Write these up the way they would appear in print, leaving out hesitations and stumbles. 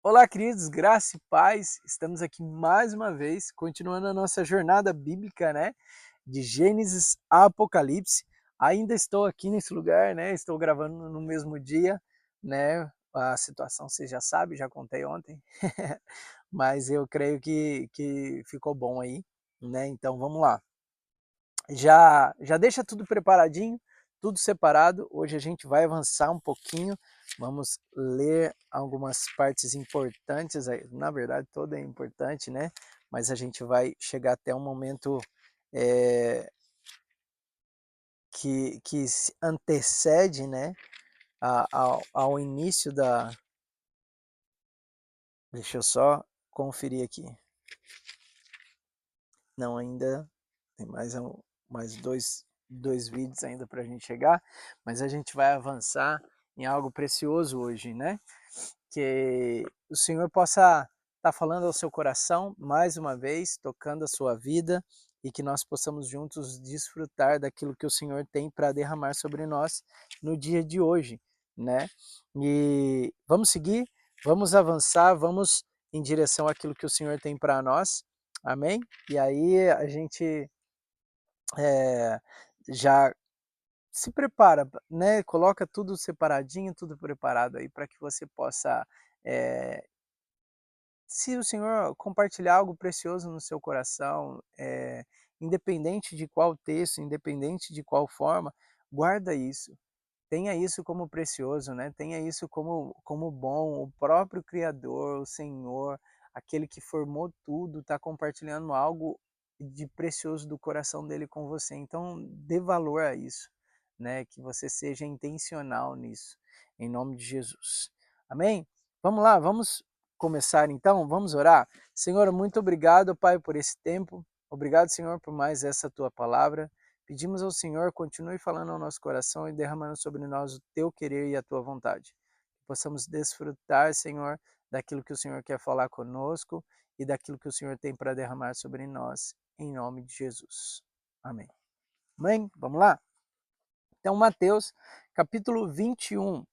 Olá, queridos, graça e paz. Estamos aqui mais uma vez, continuando a nossa jornada bíblica, né? De Gênesis a Apocalipse. Ainda estou aqui nesse lugar, né? Estou gravando no mesmo dia, né? A situação você já sabe, já contei ontem, mas eu creio que ficou bom aí, né? Então vamos lá. Já deixa tudo preparadinho, tudo separado. Hoje a gente vai avançar um pouquinho, vamos ler algumas partes importantes, na verdade toda é importante, né? Mas a gente vai chegar até um momento é, que se antecede, né, ao início da... Deixa eu só conferir aqui. Não, ainda tem mais dois vídeos ainda para a gente chegar, mas a gente vai avançar em algo precioso hoje, né? Que o Senhor possa estar falando ao seu coração mais uma vez, tocando a sua vida e que nós possamos juntos desfrutar daquilo que o Senhor tem para derramar sobre nós no dia de hoje, né? E vamos seguir, vamos avançar, vamos em direção àquilo que o Senhor tem para nós. Amém? E aí a gente é, já se prepara, né? Coloca tudo separadinho, tudo preparado aí para que você possa, se o Senhor compartilhar algo precioso no seu coração, independente de qual texto, independente de qual forma, guarda isso. Tenha isso como precioso, né? Tenha isso como bom. O próprio Criador, o Senhor, aquele que formou tudo, está compartilhando algo de precioso do coração dele com você. Então, dê valor a isso, né? Que você seja intencional nisso, em nome de Jesus. Amém? Vamos lá, vamos começar então? Vamos orar? Senhor, muito obrigado, Pai, por esse tempo. Obrigado, Senhor, por mais essa tua palavra. Pedimos ao Senhor, continue falando ao nosso coração e derramando sobre nós o teu querer e a tua vontade. Que possamos desfrutar, Senhor, daquilo que o Senhor quer falar conosco e daquilo que o Senhor tem para derramar sobre nós, em nome de Jesus. Amém. Amém? Vamos lá? Então, Mateus, capítulo 21.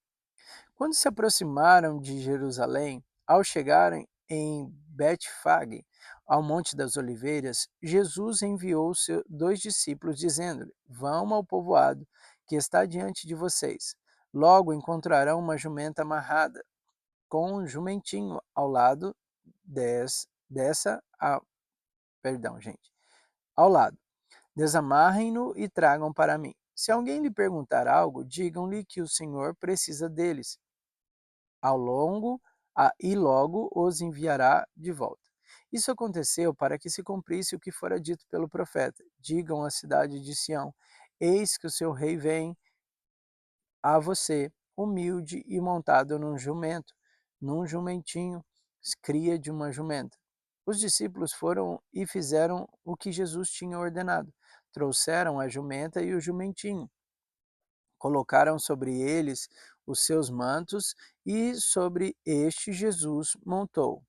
Quando se aproximaram de Jerusalém, ao chegarem em Betfage, ao Monte das Oliveiras, Jesus enviou seus dois discípulos, dizendo-lhe: Vão ao povoado que está diante de vocês. Logo encontrarão uma jumenta amarrada, com um jumentinho ao lado dessa. Perdão, gente. Ao lado. Desamarrem-no e tragam para mim. Se alguém lhe perguntar algo, digam-lhe que o Senhor precisa deles ao longo e logo os enviará de volta. Isso aconteceu para que se cumprisse o que fora dito pelo profeta. Digam à cidade de Sião: Eis que o seu rei vem a você, humilde e montado num jumento, num jumentinho, cria de uma jumenta. Os discípulos foram e fizeram o que Jesus tinha ordenado. Trouxeram a jumenta e o jumentinho, colocaram sobre eles os seus mantos e sobre este Jesus montou.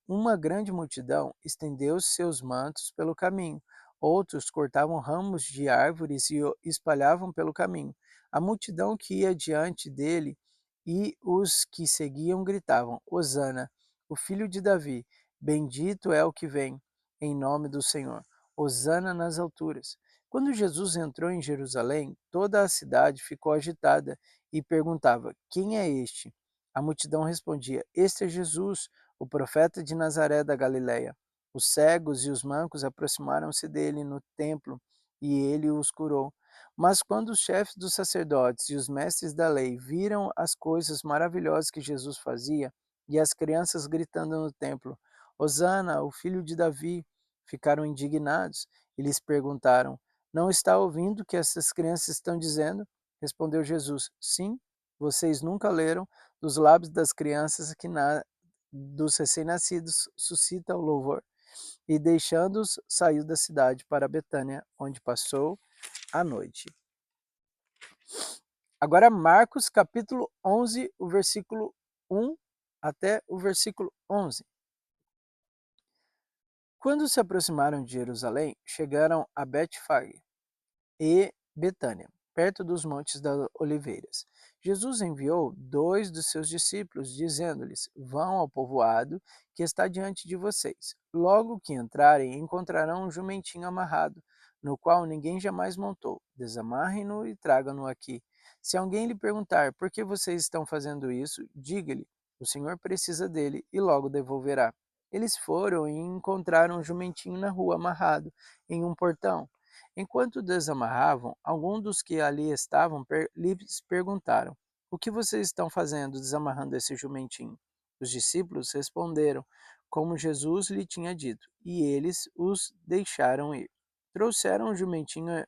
Uma grande multidão estendeu seus mantos pelo caminho. Outros cortavam ramos de árvores e o espalhavam pelo caminho. A multidão que ia diante dele e os que seguiam gritavam: Hosana, o filho de Davi, bendito é o que vem, em nome do Senhor. Hosana nas alturas. Quando Jesus entrou em Jerusalém, toda a cidade ficou agitada e perguntava: Quem é este? A multidão respondia: Este é Jesus, o profeta de Nazaré da Galileia. Os cegos e os mancos aproximaram-se dele no templo e ele os curou. Mas quando os chefes dos sacerdotes e os mestres da lei viram as coisas maravilhosas que Jesus fazia e as crianças gritando no templo: Hosana, o filho de Davi, ficaram indignados e lhes perguntaram: Não está ouvindo o que essas crianças estão dizendo? Respondeu Jesus: Sim, vocês nunca leram dos lábios das crianças dos recém-nascidos suscita o louvor. E deixando-os, saiu da cidade para Betânia, onde passou a noite. Agora Marcos capítulo 11, o versículo 1 até o versículo 11. Quando se aproximaram de Jerusalém, chegaram a Betfage e Betânia, perto dos montes das Oliveiras. Jesus enviou 2 dos seus discípulos, dizendo-lhes: Vão ao povoado que está diante de vocês. Logo que entrarem, encontrarão um jumentinho amarrado, no qual ninguém jamais montou. Desamarrem-no e tragam-no aqui. Se alguém lhe perguntar por que vocês estão fazendo isso, diga-lhe: o Senhor precisa dele e logo devolverá. Eles foram e encontraram um jumentinho na rua amarrado em um portão. Enquanto desamarravam, alguns dos que ali estavam lhes perguntaram: O que vocês estão fazendo desamarrando esse jumentinho? Os discípulos responderam como Jesus lhe tinha dito, e eles os deixaram ir. Trouxeram o jumentinho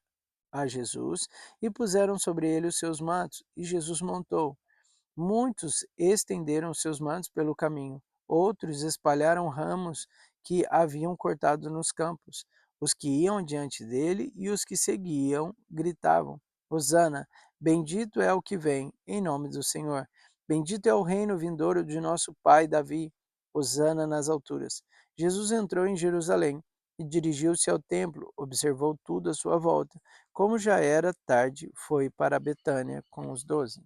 a Jesus e puseram sobre ele os seus mantos, e Jesus montou. Muitos estenderam seus mantos pelo caminho, outros espalharam ramos que haviam cortado nos campos. Os que iam diante dele e os que seguiam gritavam: Hosana, bendito é o que vem, em nome do Senhor. Bendito é o reino vindouro de nosso pai Davi. Hosana nas alturas. Jesus entrou em Jerusalém e dirigiu-se ao templo, observou tudo à sua volta. Como já era tarde, foi para Betânia com os 12.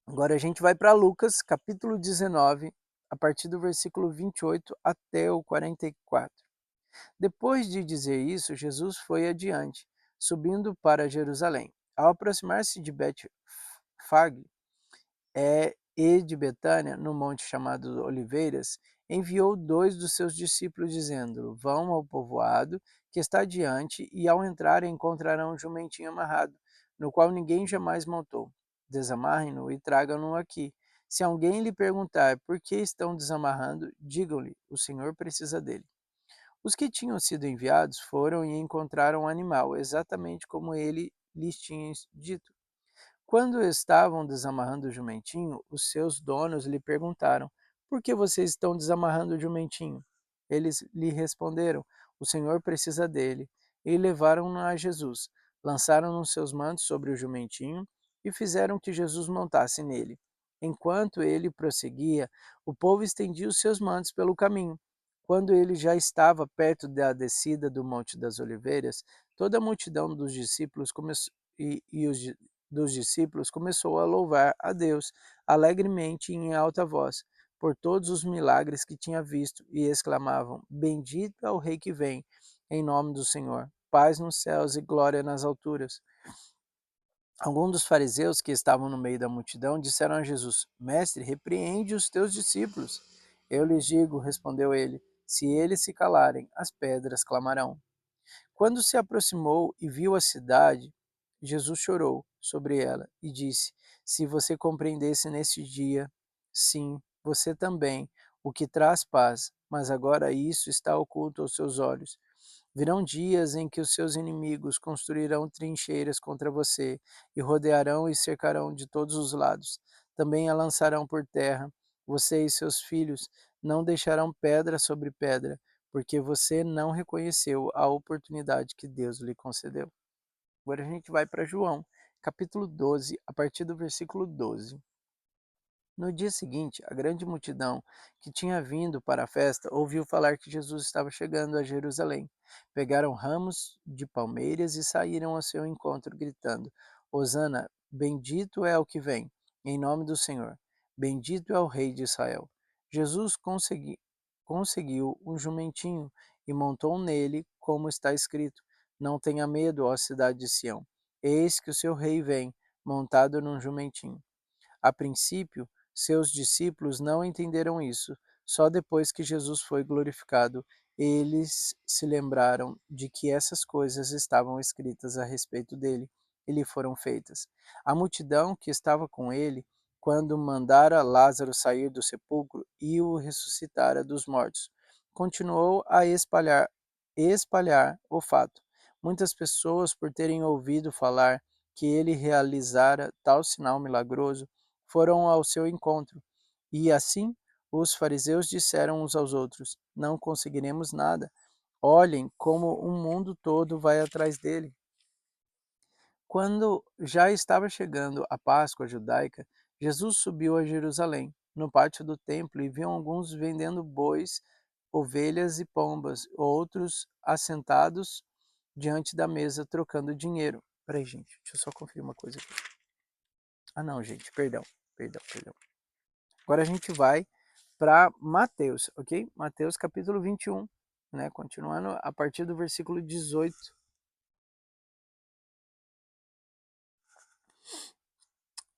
Agora a gente vai para Lucas, capítulo 19, a partir do versículo 28 até o 44. Depois de dizer isso, Jesus foi adiante, subindo para Jerusalém. Ao aproximar-se de Betfage e de Betânia, no monte chamado Oliveiras, enviou 2 dos seus discípulos, dizendo: Vão ao povoado que está adiante, e ao entrarem encontrarão um jumentinho amarrado, no qual ninguém jamais montou. Desamarrem-no e tragam-no aqui. Se alguém lhe perguntar por que estão desamarrando, digam-lhe: o Senhor precisa dele. Os que tinham sido enviados foram e encontraram o animal, exatamente como ele lhes tinha dito. Quando estavam desamarrando o jumentinho, os seus donos lhe perguntaram: Por que vocês estão desamarrando o jumentinho? Eles lhe responderam: O Senhor precisa dele. E levaram-no a Jesus. Lançaram-no seus mantos sobre o jumentinho e fizeram que Jesus montasse nele. Enquanto ele prosseguia, o povo estendia os seus mantos pelo caminho. Quando ele já estava perto da descida do Monte das Oliveiras, toda a multidão dos discípulos começou e os dos discípulos começou a louvar a Deus alegremente e em alta voz por todos os milagres que tinha visto e exclamavam: Bendito é o Rei que vem, em nome do Senhor. Paz nos céus e glória nas alturas. Alguns dos fariseus que estavam no meio da multidão disseram a Jesus: Mestre, repreende os teus discípulos. Eu lhes digo, respondeu ele, se eles se calarem, as pedras clamarão. Quando se aproximou e viu a cidade, Jesus chorou sobre ela e disse: Se você compreendesse neste dia, sim, você também, o que traz paz, mas agora isso está oculto aos seus olhos. Virão dias em que os seus inimigos construirão trincheiras contra você e rodearão e cercarão de todos os lados. Também a lançarão por terra. Você e seus filhos não deixarão pedra sobre pedra, porque você não reconheceu a oportunidade que Deus lhe concedeu. Agora a gente vai para João, capítulo 12, a partir do versículo 12. No dia seguinte, a grande multidão que tinha vindo para a festa ouviu falar que Jesus estava chegando a Jerusalém. Pegaram ramos de palmeiras e saíram ao seu encontro, gritando: Hosana, bendito é o que vem, em nome do Senhor. Bendito é o Rei de Israel. Jesus conseguiu um jumentinho e montou nele, como está escrito: Não tenha medo, ó cidade de Sião. Eis que o seu rei vem, montado num jumentinho. A princípio, seus discípulos não entenderam isso. Só depois que Jesus foi glorificado, eles se lembraram de que essas coisas estavam escritas a respeito dele e lhe foram feitas. A multidão que estava com ele, quando mandara Lázaro sair do sepulcro e o ressuscitara dos mortos, continuou a espalhar o fato. Muitas pessoas, por terem ouvido falar que ele realizara tal sinal milagroso, foram ao seu encontro. E assim os fariseus disseram uns aos outros: Não conseguiremos nada. Olhem como o mundo todo vai atrás dele. Quando já estava chegando a Páscoa judaica, Jesus subiu a Jerusalém, no pátio do templo, e viu alguns vendendo bois, ovelhas e pombas, outros assentados diante da mesa trocando dinheiro. Peraí, gente, deixa eu só conferir uma coisa aqui. Ah não, gente, perdão, perdão, perdão. Agora a gente vai para Mateus, ok? Mateus capítulo 21, né? Continuando a partir do versículo 18.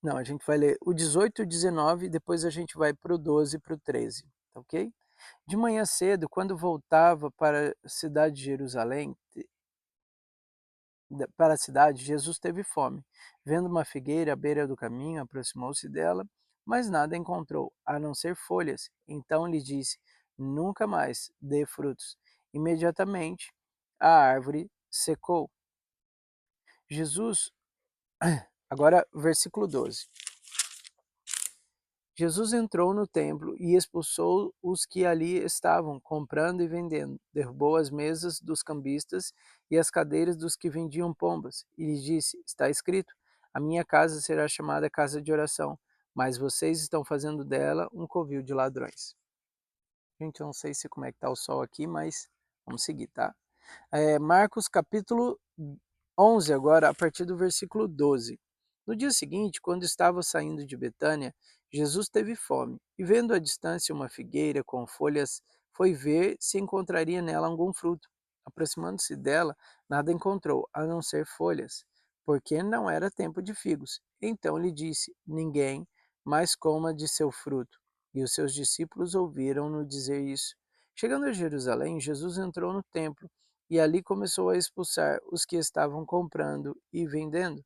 Não, a gente vai ler o 18 e o 19, depois a gente vai para o 12 e para o 13, tá ok? De manhã cedo, quando voltava para a cidade de Jerusalém, para a cidade, Jesus teve fome. Vendo uma figueira à beira do caminho, aproximou-se dela, mas nada encontrou, a não ser folhas. Então lhe disse: Nunca mais dê frutos. Imediatamente a árvore secou. Jesus, agora versículo 12. Jesus entrou no templo e expulsou os que ali estavam, comprando e vendendo. Derrubou as mesas dos cambistas e as cadeiras dos que vendiam pombas. E lhes disse: Está escrito: A minha casa será chamada casa de oração, mas vocês estão fazendo dela um covil de ladrões. Gente, eu não sei se como é que tá o sol aqui, mas vamos seguir, tá? Marcos capítulo 11, agora, a partir do versículo 12. No dia seguinte, quando estava saindo de Betânia, Jesus teve fome e, vendo à distância uma figueira com folhas, foi ver se encontraria nela algum fruto. Aproximando-se dela, nada encontrou, a não ser folhas, porque não era tempo de figos. Então lhe disse: Ninguém mais coma de seu fruto. E os seus discípulos ouviram-no dizer isso. Chegando a Jerusalém, Jesus entrou no templo e ali começou a expulsar os que estavam comprando e vendendo.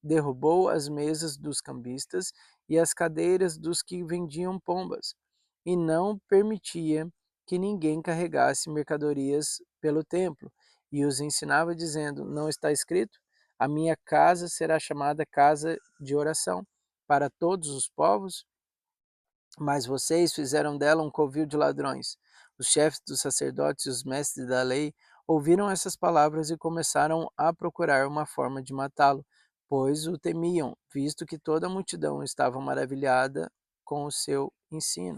Derrubou as mesas dos cambistas e as cadeiras dos que vendiam pombas, e não permitia que ninguém carregasse mercadorias pelo templo, e os ensinava dizendo: Não está escrito? A minha casa será chamada casa de oração para todos os povos? Mas vocês fizeram dela um covil de ladrões. Os chefes dos sacerdotes e os mestres da lei ouviram essas palavras e começaram a procurar uma forma de matá-lo, pois o temiam, visto que toda a multidão estava maravilhada com o seu ensino.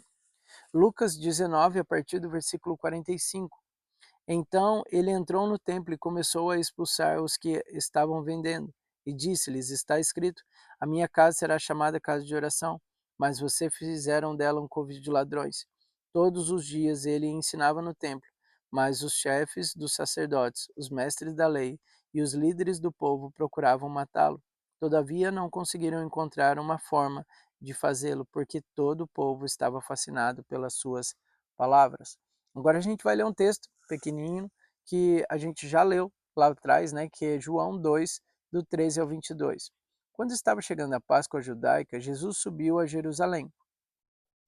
Lucas 19, a partir do versículo 45. Então ele entrou no templo e começou a expulsar os que estavam vendendo. E disse-lhes: Está escrito: A minha casa será chamada casa de oração, mas vocês fizeram dela um covil de ladrões. Todos os dias ele ensinava no templo, mas os chefes dos sacerdotes, os mestres da lei e os líderes do povo procuravam matá-lo. Todavia não conseguiram encontrar uma forma de fazê-lo, porque todo o povo estava fascinado pelas suas palavras. Agora a gente vai ler um texto pequenininho que a gente já leu lá atrás, né, que é João 2, do 13 ao 22. Quando estava chegando a Páscoa judaica, Jesus subiu a Jerusalém.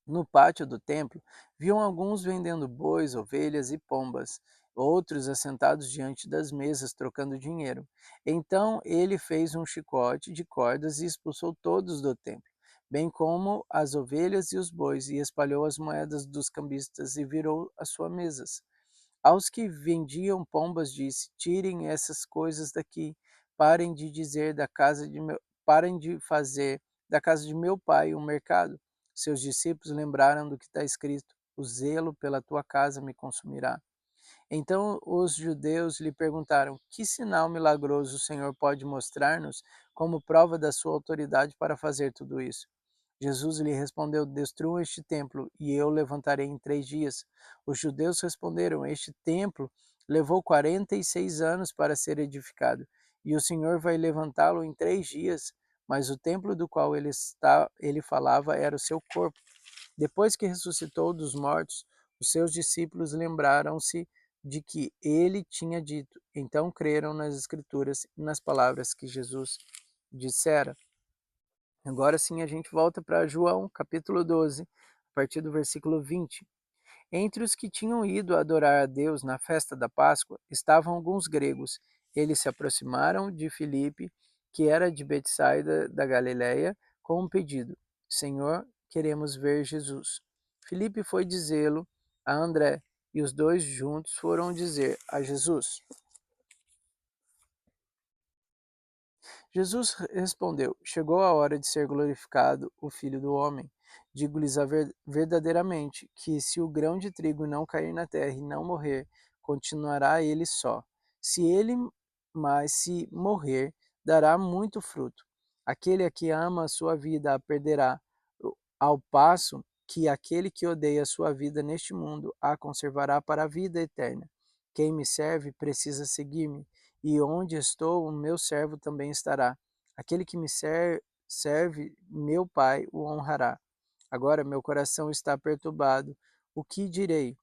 No pátio do templo, viam alguns vendendo bois, ovelhas e pombas, outros assentados diante das mesas trocando dinheiro. Então ele fez um chicote de cordas e expulsou todos do templo, bem como as ovelhas e os bois, e espalhou as moedas dos cambistas e virou as suas mesas. Aos que vendiam pombas disse: Tirem essas coisas daqui, parem de dizer da casa de meu, parem de fazer da casa de meu pai um mercado. Seus discípulos lembraram do que está escrito: O zelo pela tua casa me consumirá. Então os judeus lhe perguntaram: Que sinal milagroso o Senhor pode mostrar-nos como prova da sua autoridade para fazer tudo isso? Jesus lhe respondeu: Destruam este templo, e eu levantarei em 3 dias. Os judeus responderam: Este templo levou 46 anos para ser edificado, e o Senhor vai levantá-lo em 3 dias. Mas o templo do qual ele falava era o seu corpo. Depois que ressuscitou dos mortos, os seus discípulos lembraram-se de que ele tinha dito. Então creram nas Escrituras e nas palavras que Jesus dissera. Agora sim a gente volta para João, capítulo 12, a partir do versículo 20. Entre os que tinham ido adorar a Deus na festa da Páscoa estavam alguns gregos. Eles se aproximaram de Filipe, que era de Betsaida da Galileia, com um pedido: Senhor, queremos ver Jesus. Filipe foi dizê-lo a André, e os dois juntos foram dizer a Jesus. Jesus respondeu: Chegou a hora de ser glorificado o Filho do Homem. Digo-lhes verdadeiramente que, se o grão de trigo não cair na terra e não morrer, continuará ele só. Mas se morrer, dará muito fruto. Aquele a que ama a sua vida a perderá, ao passo que aquele que odeia a sua vida neste mundo a conservará para a vida eterna. Quem me serve precisa seguir-me, e onde estou, o meu servo também estará. Aquele que me serve, meu Pai o honrará. Agora meu coração está perturbado. O que direi?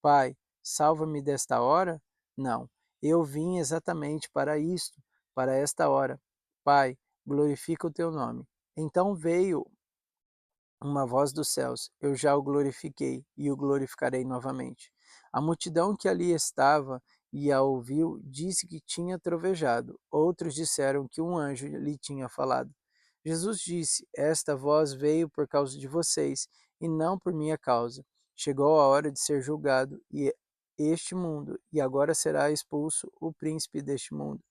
Pai, salva-me desta hora? Não, eu vim exatamente para isto, para esta hora. Pai, glorifica o teu nome. Então veio uma voz dos céus: Eu já o glorifiquei e o glorificarei novamente. A multidão que ali estava e a ouviu disse que tinha trovejado. Outros disseram que um anjo lhe tinha falado. Jesus disse: Esta voz veio por causa de vocês e não por minha causa. Chegou a hora de ser julgado este mundo, e agora será expulso o príncipe deste mundo.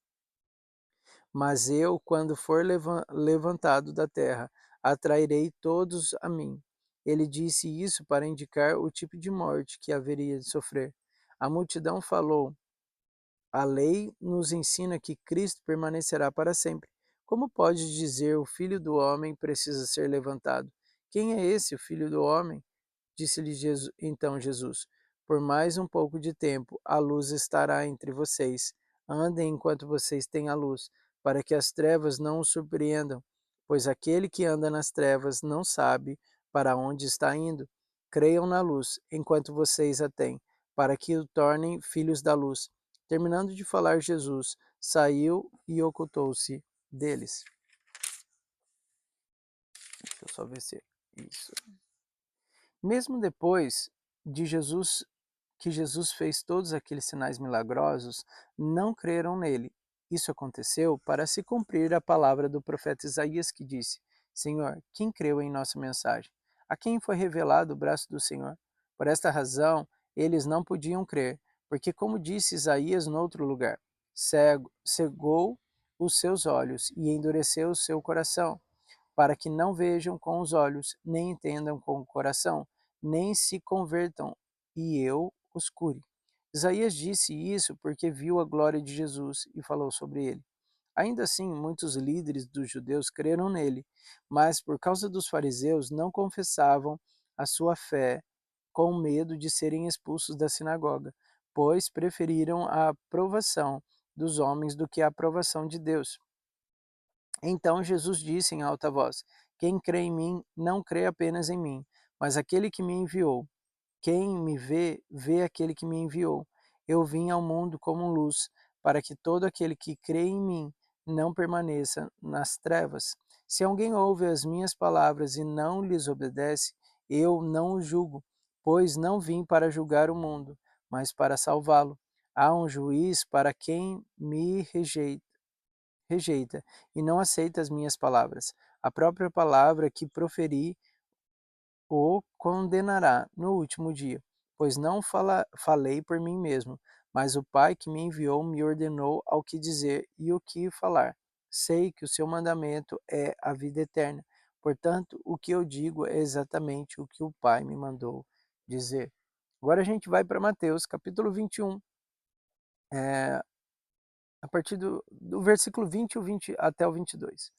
Mas eu, quando for levantado da terra, atrairei todos a mim. Ele disse isso para indicar o tipo de morte que haveria de sofrer. A multidão falou: A lei nos ensina que Cristo permanecerá para sempre. Como pode dizer o Filho do Homem precisa ser levantado? Quem é esse, o Filho do Homem? Disse-lhe então Jesus: Por mais um pouco de tempo a luz estará entre vocês. Andem enquanto vocês têm a luz, para que as trevas não os surpreendam, pois aquele que anda nas trevas não sabe para onde está indo. Creiam na luz enquanto vocês a têm, para que o tornem filhos da luz. Terminando de falar, Jesus saiu e ocultou-se deles. Deixa eu só ver se é isso. Mesmo depois de Jesus fez todos aqueles sinais milagrosos, não creram nele. Isso aconteceu para se cumprir a palavra do profeta Isaías que disse: Senhor, quem creu em nossa mensagem? A quem foi revelado o braço do Senhor? Por esta razão, eles não podiam crer, porque, como disse Isaías no outro lugar, cegou os seus olhos e endureceu o seu coração, para que não vejam com os olhos, nem entendam com o coração, nem se convertam, e eu os cure. Isaías disse isso porque viu a glória de Jesus e falou sobre ele. Ainda assim, muitos líderes dos judeus creram nele, mas por causa dos fariseus não confessavam a sua fé, com medo de serem expulsos da sinagoga, pois preferiram a aprovação dos homens do que a aprovação de Deus. Então Jesus disse em alta voz: Quem crê em mim, não crê apenas em mim, mas aquele que me enviou. Quem me vê, vê aquele que me enviou. Eu vim ao mundo como luz, para que todo aquele que crê em mim não permaneça nas trevas. Se alguém ouve as minhas palavras e não lhes obedece, eu não o julgo, pois não vim para julgar o mundo, mas para salvá-lo. Há um juiz para quem me rejeita e não aceita as minhas palavras. A própria palavra que proferi o condenará no último dia, pois não falei por mim mesmo, mas o Pai que me enviou me ordenou ao que dizer e o que falar. Sei que o seu mandamento é a vida eterna, portanto, o que eu digo é exatamente o que o Pai me mandou dizer. Agora a gente vai para Mateus, capítulo 21, é, a partir do versículo 20, até o 22.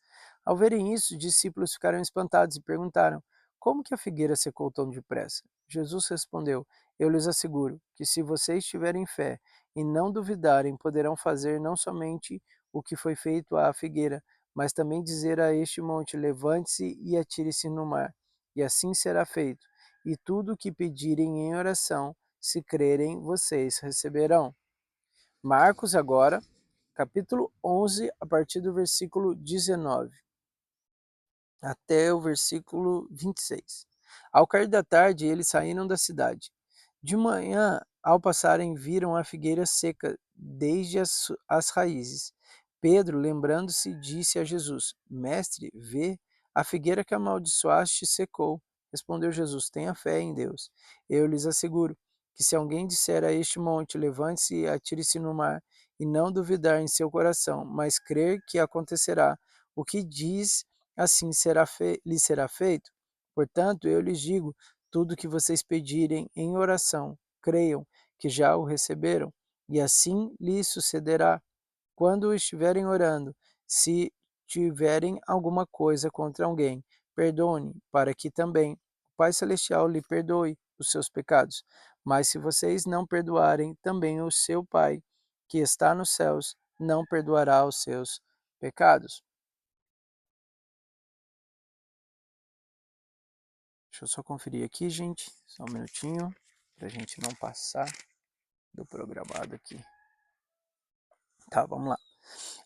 Ao verem isso, os discípulos ficaram espantados e perguntaram: Como que a figueira secou tão depressa? Jesus respondeu: Eu lhes asseguro que se vocês tiverem fé e não duvidarem, poderão fazer não somente o que foi feito à figueira, mas também dizer a este monte: Levante-se e atire-se no mar. E assim será feito. E tudo o que pedirem em oração, se crerem, vocês receberão. Marcos agora, capítulo 11, a partir do versículo 19 até o versículo 26. Ao cair da tarde, eles saíram da cidade. De manhã, ao passarem, viram a figueira seca desde as raízes. Pedro, lembrando-se, disse a Jesus: Mestre, vê, a figueira que amaldiçoaste secou. Respondeu Jesus: Tenha fé em Deus. Eu lhes asseguro que se alguém disser a este monte: Levante-se e atire-se no mar, e não duvidar em seu coração, mas crer que acontecerá o que diz, assim lhe será feito. Portanto, eu lhes digo: tudo que vocês pedirem em oração, creiam que já o receberam, e assim lhes sucederá. Quando estiverem orando, se tiverem alguma coisa contra alguém, perdoe, para que também o Pai Celestial lhe perdoe os seus pecados. Mas se vocês não perdoarem, também o seu Pai, que está nos céus, não perdoará os seus pecados. Deixa eu só conferir aqui, gente, só um minutinho, para a gente não passar do programado aqui. Tá, vamos lá.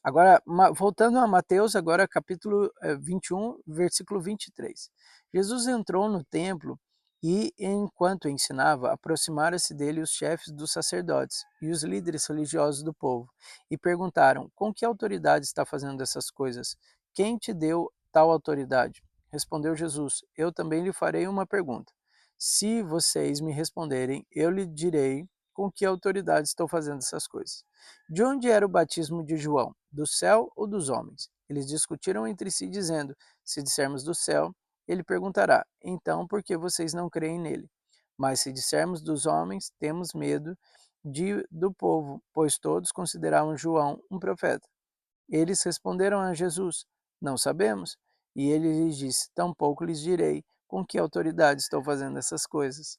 Agora, voltando a Mateus, agora capítulo 21, versículo 23. Jesus entrou no templo e, enquanto ensinava, aproximaram-se dele os chefes dos sacerdotes e os líderes religiosos do povo e perguntaram: com que autoridade está fazendo essas coisas? Quem te deu tal autoridade? Respondeu Jesus: eu também lhe farei uma pergunta. Se vocês me responderem, eu lhe direi com que autoridade estou fazendo essas coisas. De onde era o batismo de João? Do céu ou dos homens? Eles discutiram entre si, dizendo: se dissermos do céu, ele perguntará: então por que vocês não creem nele? Mas se dissermos dos homens, temos medo do povo, pois todos consideravam João um profeta. Eles responderam a Jesus: não sabemos. E ele lhes disse: tampouco lhes direi com que autoridade estou fazendo essas coisas.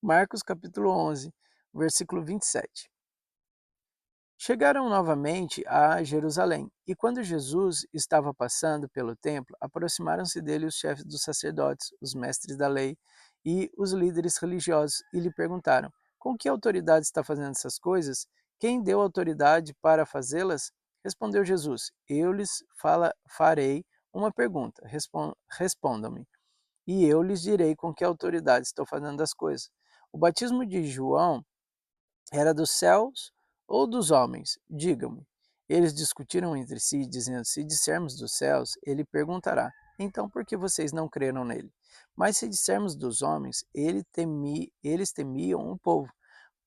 Marcos capítulo 11, versículo 27. Chegaram novamente a Jerusalém, e quando Jesus estava passando pelo templo, aproximaram-se dele os chefes dos sacerdotes, os mestres da lei e os líderes religiosos, e lhe perguntaram: com que autoridade está fazendo essas coisas? Quem deu autoridade para fazê-las? Respondeu Jesus: eu lhes farei uma pergunta, respondam-me, e eu lhes direi com que autoridade estou fazendo as coisas. O batismo de João era dos céus ou dos homens? Digam-me. Eles discutiram entre si, dizendo: se dissermos dos céus, ele perguntará: então por que vocês não creram nele? Mas se dissermos dos homens, eles temiam o povo,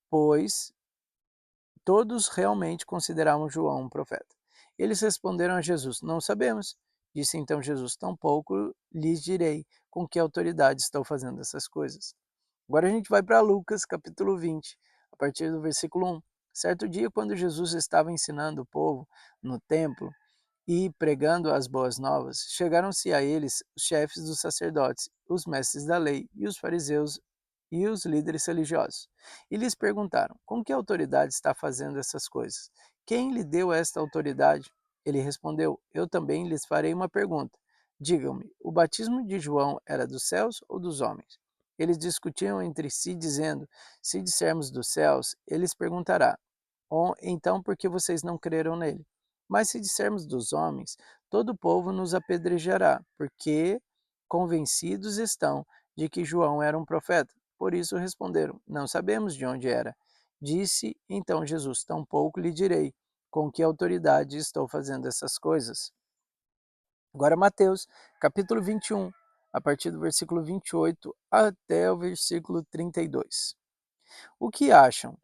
pois todos realmente consideravam João um profeta. Eles responderam a Jesus: não sabemos. Disse então Jesus: tampouco lhes direi com que autoridade estou fazendo essas coisas. Agora a gente vai para Lucas, capítulo 20, a partir do versículo 1. Certo dia, quando Jesus estava ensinando o povo no templo e pregando as boas novas, chegaram-se a eles os chefes dos sacerdotes, os mestres da lei e os fariseus e os líderes religiosos. E lhes perguntaram: com que autoridade está fazendo essas coisas? Quem lhe deu esta autoridade? Ele respondeu: eu também lhes farei uma pergunta. Digam-me, o batismo de João era dos céus ou dos homens? Eles discutiam entre si, dizendo: se dissermos dos céus, ele perguntará: então por que vocês não creram nele? Mas se dissermos dos homens, todo o povo nos apedrejará, porque convencidos estão de que João era um profeta. Por isso responderam: não sabemos de onde era. Disse então Jesus: tampouco lhe direi com que autoridade estou fazendo essas coisas. Agora Mateus, capítulo 21, a partir do versículo 28 até o versículo 32. O que acham?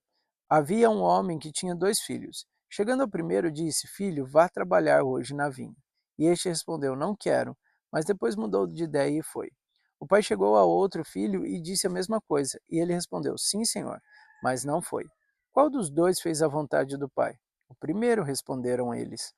Havia um homem que tinha 2 filhos. Chegando ao primeiro, disse: filho, vá trabalhar hoje na vinha. E este respondeu: não quero. Mas depois mudou de ideia e foi. O pai chegou ao outro filho e disse a mesma coisa. E ele respondeu: sim, senhor, mas não foi. Qual dos dois fez a vontade do pai? O primeiro, responderam eles.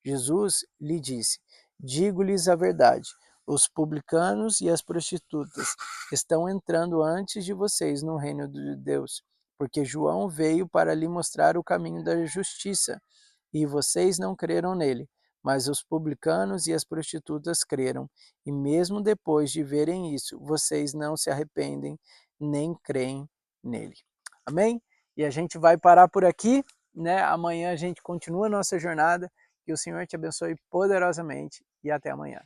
Jesus lhe disse: digo-lhes a verdade. Os publicanos e as prostitutas estão entrando antes de vocês no reino de Deus, porque João veio para lhe mostrar o caminho da justiça, e vocês não creram nele. Mas os publicanos e as prostitutas creram, e mesmo depois de verem isso, vocês não se arrependem nem creem nele. Amém? E a gente vai parar por aqui, né? Amanhã a gente continua a nossa jornada. Que o Senhor te abençoe poderosamente e até amanhã.